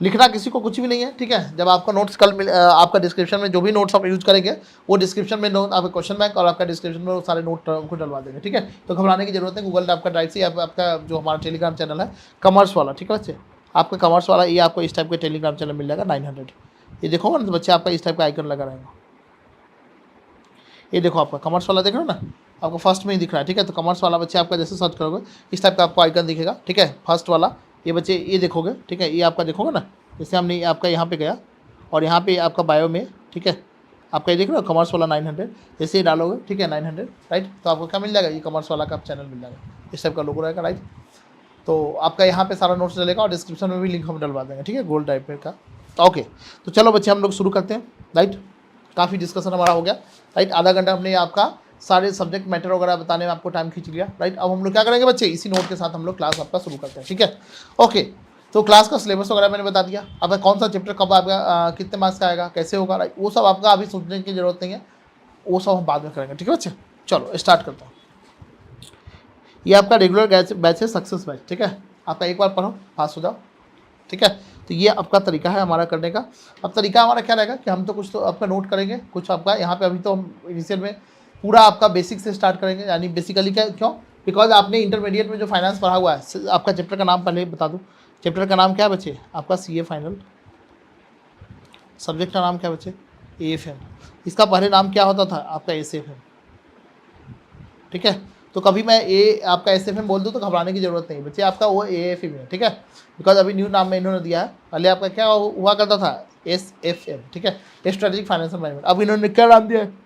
लिखना किसी को कुछ भी नहीं है, ठीक है। जब आपका नोट्स कल आपका डिस्क्रिप्शन में जो भी नोट्स आप यूज करेंगे, वो डिस्क्रिप्शन में नोट आपका क्वेश्चन बैंक और आपका डिस्क्रिप्शन में वो सारे नोट को डलवा देंगे, ठीक है। तो घबराने की जरूरत है, गूगल आपका ड्राइव से आपका जो हमारा टेलीग्राम चैनल है कॉमर्स वाला, ठीक है बच्चे, आपका कॉमर्स वाला, ये आपको इस टाइप का टेलीग्राम चैनल मिल जाएगा 900, ये देखोगे ना तो बच्चे आपका इस टाइप का आइकन लगा रहेगा, ये देखो आपका कॉमर्स वाला देख रहे हो ना, आपको फर्स्ट में ही दिख रहा है, ठीक है। तो कॉमर्स वाला बच्चे आपका जैसे सर्च करोगे इस टाइप का आपको आइकन दिखेगा, ठीक है। फर्स्ट वाला ये बच्चे ये देखोगे, ठीक है, ये आपका देखोगे ना, जैसे हमने आपका यहाँ पे गया और यहाँ पे आपका बायो में, ठीक है, आपका ये देख रहे हो कॉमर्स वाला 900, जैसे ही डालोगे, ठीक है, 900, राइट। तो आपको क्या मिल जाएगा, ये कॉमर्स वाला का चैनल मिल जाएगा, इस टाइप का लोगो रहेगा, राइट। तो आपका यहाँ पे सारा नोट्स डलेगा और डिस्क्रिप्शन में भी लिंक हम डलवा देंगे, ठीक है, गोल्ड टाइप का। ओके, तो चलो बच्चे हम लोग शुरू करते हैं, राइट। काफ़ी डिस्कशन हमारा हो गया, राइट। आधा घंटा हमने आपका सारे सब्जेक्ट मैटर वगैरह बताने में आपको टाइम खींच लिया, राइट। अब हम लोग क्या करेंगे बच्चे, इसी नोट के साथ हम लोग क्लास आपका शुरू करते हैं, ठीक है। ओके, तो क्लास का सिलेबस वगैरह मैंने बता दिया, अब कौन सा चैप्टर कब आपका कितने मार्क्स का आएगा, कैसे होगा, राइट, वो सब आपका अभी सोचने की जरूरत नहीं है, वो सब हम बाद में करेंगे, ठीक है बच्चे। चलो स्टार्ट करता हूँ। ये आपका रेगुलर बैच है, सक्सेस बैच, ठीक है। आपका एक बार पढ़ो पास हो जाओ, ठीक है। तो ये आपका तरीका है हमारा करने का। अब तरीका हमारा क्या रहेगा कि हम तो कुछ तो आपका नोट करेंगे, कुछ आपका यहाँ पे अभी तो हम इनिशियल में पूरा आपका बेसिक से स्टार्ट करेंगे, यानी बेसिकली क्या, क्यों, बिकॉज आपने इंटरमीडिएट में जो फाइनेंस पढ़ा हुआ है, आपका चैप्टर का नाम पहले बता दूँ, चैप्टर का नाम क्या है बच्चे, आपका CA फाइनल। सब्जेक्ट का नाम क्या बच्चे, AFM। इसका पहले नाम क्या होता था आपका SFM, ठीक है। तो कभी मैं आपका SFM बोल दूँ तो घबराने की जरूरत नहीं बच्चे, आपका वो AFM है, ठीक है। बिकॉज अभी न्यू नाम में इन्होंने दिया है, पहले आपका क्या हुआ करता था SFM, ठीक है, स्ट्रेटेजिक फाइनेंशियल मैनेजमेंट। अब इन्होंने क्या नाम दिया है,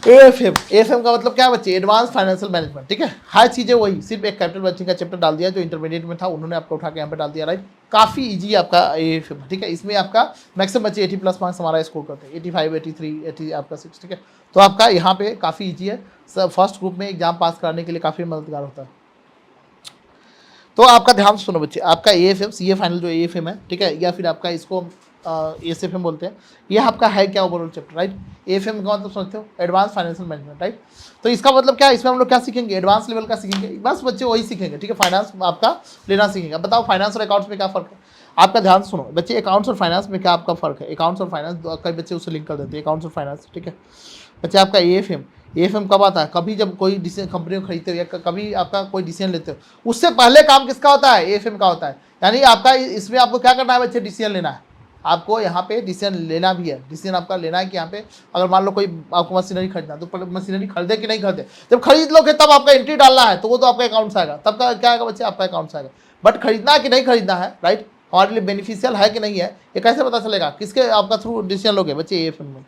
AFM। AFM का मतलब क्या है बच्चे, एडवांस फाइनेंशियल मैनेजमेंट, ठीक है। हर चीज़ें वही, सिर्फ एक कैपिटल बच्चे का चैप्टर डाल दिया जो इंटरमीडिएट में था, उन्होंने आपको उठा के यहाँ पे डाल दिया, राइट। काफ़ी इजी आपका AFM, ठीक है। इसमें आपका मैक्सिमम बच्चे 80+ मार्क्स हमारा स्कोर करते हैं, 85, 83, 80 आपका 6, ठीक है। तो आपका यहाँ पे काफ़ी ईजी है, सब फर्स्ट ग्रुप में एग्जाम पास कराने के लिए काफ़ी मददगार होता है। तो आपका ध्यान से सुनो बच्चे, आपका AFM CA फाइनल जो AFM है, ठीक है, या फिर आपका इसको SFM बोलते हैं, ये आपका है क्या ओवरऑल चैप्टर, राइट। AFM का मतलब समझते हो, एडवांस फाइनेंशियल मैनेजमेंट, राइट। तो इसका मतलब क्या है, इसमें हम लोग क्या सीखेंगे, एडवांस लेवल का सीखेंगे, बस बच्चे वही सीखेंगे, ठीक है। फाइनेंस आपका लेना सीखेंगे। अब बताओ फाइनेंस और अकाउंट्स में क्या फर्क है, आपका ध्यान सुनो बच्चे, अकाउंट्स और फाइनेंस में क्या आपका फर्क है। अकाउंट्स और फाइनेंस कई बच्चे उससे लिंक कर देते हैं, अकाउंट्स और फाइनेंस, ठीक है बच्चे। आपका AFM कब आता है, कभी जब कोई डिसीजन कंपनी को खरीदते हो या कभी आपका कोई डिसीजन लेते हो, उससे पहले काम किसका होता है, AFM का होता है। यानी आपका इसमें आपको क्या करना है बच्चे, डिसीजन लेना है, आपको यहाँ पे डिसीजन लेना भी है। डिसीजन आपका लेना है कि यहाँ पे अगर मान लो कोई आपको मशीनरी खरीदना है तो मशीनरी खरीदे कि नहीं खरीदे, जब खरीद लोगे तब आपका एंट्री डालना है, तो वो तो आपका अकाउंट्स आएगा, तब का क्या आएगा बच्चे, आपका अकाउंट्स आएगा। बट खरीदना है कि नहीं खरीदना है, राइट, हमारे लिए बेनिफिशियल है कि नहीं है, ये कैसे पता चलेगा, किसके आपका थ्रू डिसीजन लोगे बच्चे, AFM में।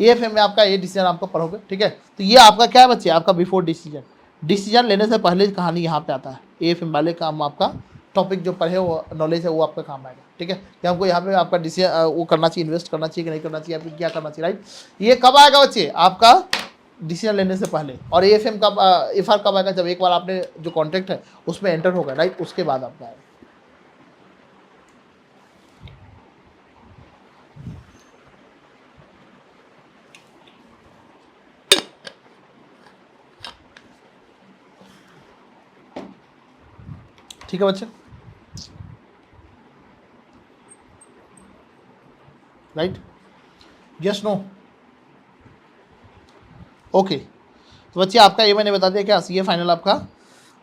AFM में आपका ये डिसीजन आपको पढ़ोगे, ठीक है। तो ये आपका क्या है बच्चे, आपका बिफोर डिसीजन लेने से पहले कहानी यहाँ पे आता है। AFM वाले काम आपका टॉपिक जो पढ़े वो नॉलेज है वो आपका काम आएगा, ठीक है। कि हमको यहाँ पे आपका डिसीजन वो करना चाहिए, इन्वेस्ट करना चाहिए कि नहीं करना चाहिए, या फिर क्या करना चाहिए, राइट। ये कब आएगा बच्चे, आपका डिसीजन लेने से पहले। और AFM कब FR कब आएगा, जब एक बार आपने जो कॉन्ट्रैक्ट है उसमें एंटर होगा, राइट, उसके बाद आपका आएगा। ठीक है बच्चे, राइट, यस नो, ओके। तो बच्चे आपका ये मैंने बता दिया क्या, CA फाइनल आपका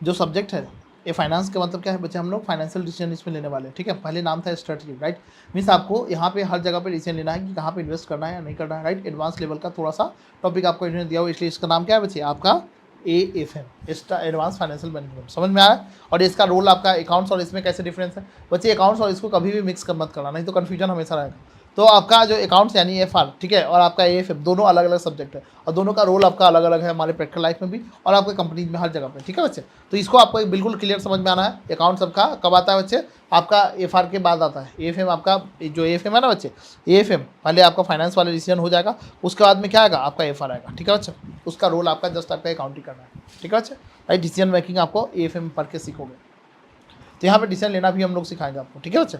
जो सब्जेक्ट है, ये फाइनेंस का मतलब क्या है बच्चे, हम लोग फाइनेंशियल डिसीजन इसमें लेने वाले हैं, ठीक है। पहले नाम था स्ट्रेटजी, राइट, मीन्स आपको यहाँ पे हर जगह पे डिसीजन लेना है कि कहाँ पे इन्वेस्ट करना है या नहीं करना है, राइट। एडवांस लेवल का थोड़ा सा टॉपिक आपको इन्होंने दिया हो, इसलिए इसका नाम क्या है बच्चे, आपका AFM, एडवांस फाइनेंशियल मैनेजमेंट। समझ में आ रहा है। और इसका रोल आपका अकाउंट्स और इसमें कैसे डिफरेंस है बच्चे, अकाउंट्स और इसको कभी भी मिक्स कर मत करना, नहीं तो कन्फ्यूजन हमेशा रहेगा। तो आपका जो अकाउंट्स यानी FR, ठीक है, और आपका AFM दोनों अलग अलग सब्जेक्ट है, और दोनों का रोल आपका अलग अलग है हमारे प्रैक्टिकल लाइफ में भी और आपके कंपनीज में हर जगह पे, ठीक है बच्चे। तो इसको आपको बिल्कुल क्लियर समझ में आना है। अकाउंट्स आपका कब आता है बच्चे, आपका FR के बाद आता है। AFM आपका जो AFM है ना बच्चे, AFM पहले आपका फाइनेंस वाले डिसीजन हो जाएगा, उसके बाद में क्या आएगा, आपका FR आएगा, ठीक है बच्चे। उसका रोल आपका जस्ट आपका अकाउंटिंग करना है, ठीक है बच्चे, राइट। डिसीजन मेकिंग आपको AFM पढ़ के सीखोगे। तो यहाँ पे डिसीजन लेना भी हम लोग सिखाएंगे आपको, ठीक है बच्चे।